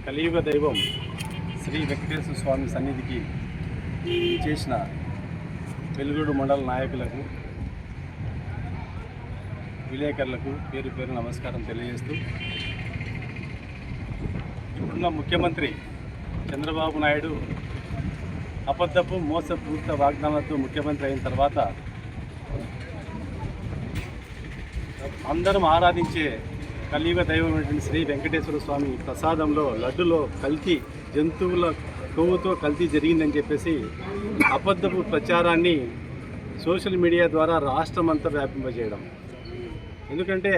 కలియుగ దైవం శ్రీ వెంకటేశ్వర స్వామి సన్నిధికి చేసిన వెలుగుడు మండల నాయకులకు విలేకరులకు పేరు పేరు నమస్కారం తెలియజేస్తూ, ఇప్పుడున్న ముఖ్యమంత్రి చంద్రబాబు నాయుడు అబద్ధపు మోసపూరిత వాగ్దానాలతో ముఖ్యమంత్రి అయిన తర్వాత అందరం ఆరాధించే కలియుగ దైవమైనటువంటి శ్రీ వెంకటేశ్వర స్వామి ప్రసాదంలో లడ్డులో కల్తీ, జంతువుల కొవ్వుతో కల్తీ జరిగిందని చెప్పేసి అబద్ధపు ప్రచారాన్ని సోషల్ మీడియా ద్వారా రాష్ట్రమంతా వ్యాపింపజేయడం. ఎందుకంటే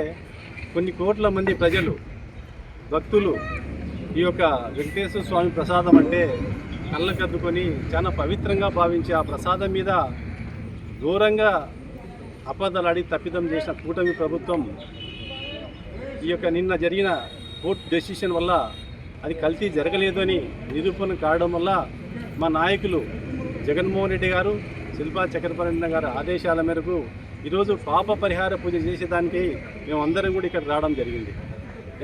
కొన్ని కోట్ల మంది ప్రజలు, భక్తులు ఈ యొక్క వెంకటేశ్వర స్వామి ప్రసాదం అంటే కళ్ళకద్దుకొని చాలా పవిత్రంగా భావించి ఆ ప్రసాదం మీద ఘోరంగా అబద్ధాలాడి తప్పిదం చేసిన కూటమి ప్రభుత్వం ఈ యొక్క నిన్న జరిగిన కోర్టు డెసిషన్ వల్ల అది కల్తీ జరగలేదు అని నిరూపణ కావడం వల్ల మా నాయకులు జగన్మోహన్ రెడ్డి గారు, శిల్పా చక్రపాణి గారి ఆదేశాల మేరకు ఈరోజు పాప పరిహార పూజ చేసేదానికి మేమందరం కూడా ఇక్కడ రావడం జరిగింది.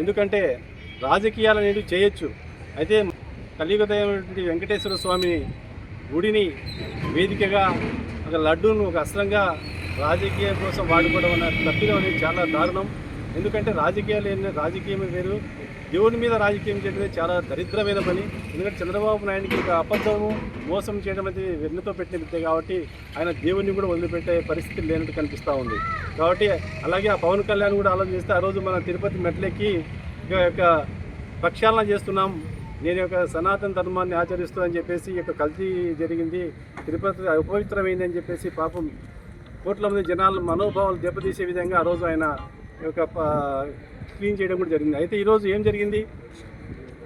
ఎందుకంటే రాజకీయాలు అనేది చేయొచ్చు, అయితే కలియుగదైనటువంటి వెంకటేశ్వర స్వామి గుడిని వేదికగా ఒక లడ్డూను ఒక అస్త్రంగా రాజకీయం కోసం వాడుకోవడం అన్న తప్పిదం అనేది చాలా దారుణం. ఎందుకంటే రాజకీయమే వేరు, దేవుని మీద రాజకీయం చేయడమే చాలా దరిద్రమైన పని. ఎందుకంటే చంద్రబాబు నాయుడికి ఒక అబద్ధము మోసం చేయడం అనేది వెన్నుతో పెట్టిన విద్య కాబట్టి ఆయన దేవుడిని కూడా వదిలిపెట్టే పరిస్థితి లేనట్టు కనిపిస్తూ ఉంది. కాబట్టి అలాగే ఆ పవన్ కళ్యాణ్ కూడా ఆలోచన చేస్తే ఆ రోజు మన తిరుపతి మెట్లెక్కి యొక్క ప్రక్షాళన చేస్తున్నాం, నేను యొక్క సనాతన ధర్మాన్ని ఆచరిస్తూ అని చెప్పేసి ఈ యొక్క కల్తీ జరిగింది, తిరుపతి అపవిత్రమైందని చెప్పేసి పాపం కోట్ల మంది జనాల మనోభావాలు దెబ్బతీసే విధంగా ఆ రోజు ఆయన యొక్క క్లీన్ చేయడం కూడా జరిగింది. అయితే ఈరోజు ఏం జరిగింది,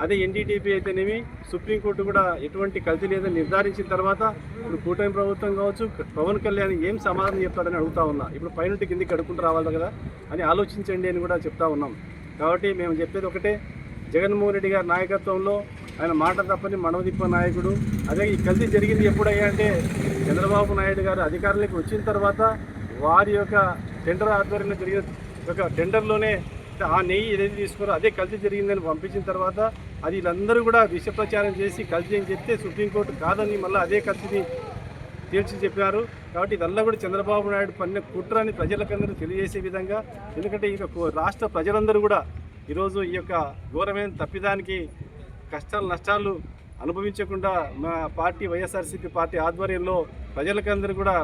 అదే ఎన్డీటీపీ అయితేనేమి సుప్రీంకోర్టు కూడా ఎటువంటి కల్తీ లేదని నిర్ధారించిన తర్వాత ఇప్పుడు కూటమి ప్రభుత్వం కావచ్చు, పవన్ కళ్యాణ్ ఏం సమాధానం చెప్తాడని అడుగుతా ఉన్నా. ఇప్పుడు పైనుంటి కిందికి అడుక్కుంటూ రావాలి కదా అని ఆలోచించండి అని కూడా చెప్తా ఉన్నాం. కాబట్టి మేము చెప్పేది ఒకటే, జగన్మోహన్ రెడ్డి గారి నాయకత్వంలో ఆయన మాట తప్పని మనవదిప్ప నాయకుడు. అదే ఈ కల్తీ జరిగింది ఎప్పుడయ్యా అంటే చంద్రబాబు నాయుడు గారు అధికారంలోకి వచ్చిన తర్వాత వారి యొక్క టెండర్ ఆధ్వర్యంలో జరిగిన ఒక టెండర్లోనే ఆ నెయ్యి ఏదైతే తీసుకున్నారో అదే కల్తీ జరిగిందని పంపించిన తర్వాత అది వీళ్ళందరూ కూడా విష ప్రచారం చేసి కల్తీ అని చెప్తే సుప్రీంకోర్టు కాదని మళ్ళీ అదే కల్తీని తేల్చి చెప్పారు. కాబట్టి ఇదంతా కూడా చంద్రబాబు నాయుడు పన్ను కుట్రని ప్రజలకందరూ తెలియజేసే విధంగా, ఎందుకంటే ఇక రాష్ట్ర ప్రజలందరూ కూడా ఈరోజు ఈ యొక్క ఘోరమైన తప్పిదానికి కష్టాలు నష్టాలు అనుభవించకుండా మా పార్టీ వైఎస్ఆర్సీపీ పార్టీ ఆధ్వర్యంలో ప్రజలకందరూ కూడా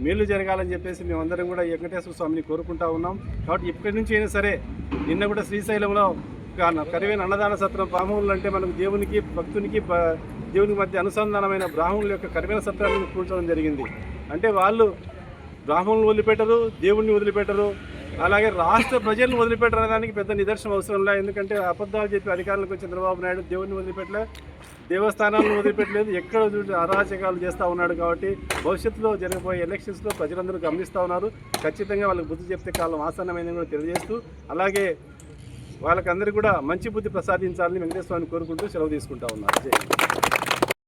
మేలు జరగాలని చెప్పేసి మేమందరం కూడా వెంకటేశ్వర స్వామిని కోరుకుంటా ఉన్నాం. కాబట్టి ఇప్పటి నుంచి అయినా సరే, నిన్న కూడా శ్రీశైలంలో కరివైన అన్నదాన సత్రం బ్రాహ్మణులు అంటే మనకు దేవునికి భక్తునికి దేవునికి మధ్య అనుసంధానమైన బ్రాహ్మణుల యొక్క కరివైన సత్రాలను కూర్చోవడం జరిగింది. అంటే వాళ్ళు బ్రాహ్మణులు వదిలిపెట్టరు, దేవుణ్ణి వదిలిపెట్టరు, అలాగే రాష్ట్ర ప్రజలను వదిలిపెట్టడానికి పెద్ద నిదర్శనం అవసరం లేదు. ఎందుకంటే అబద్ధాలు చెప్పి అధికారులకు వచ్చిన చంద్రబాబు నాయుడు దేవుణ్ణి వదిలిపెట్టలే, దేవస్థానాలను వదిలిపెట్టలేదు, ఎక్కడ చూసి అరాచకాలు చేస్తూ ఉన్నాడు. కాబట్టి భవిష్యత్తులో జరగబోయే ఎలక్షన్స్లో ప్రజలందరూ గమనిస్తూ ఉన్నారు. ఖచ్చితంగా వాళ్ళకి బుద్ధి చెప్తే కాలం ఆసన్నమైందని కూడా తెలియజేస్తూ, అలాగే వాళ్ళకందరికీ కూడా మంచి బుద్ధి ప్రసాదించాలని వెంకటేశ్వర స్వామిని కోరుకుంటూ సెలవు తీసుకుంటా ఉన్నారు.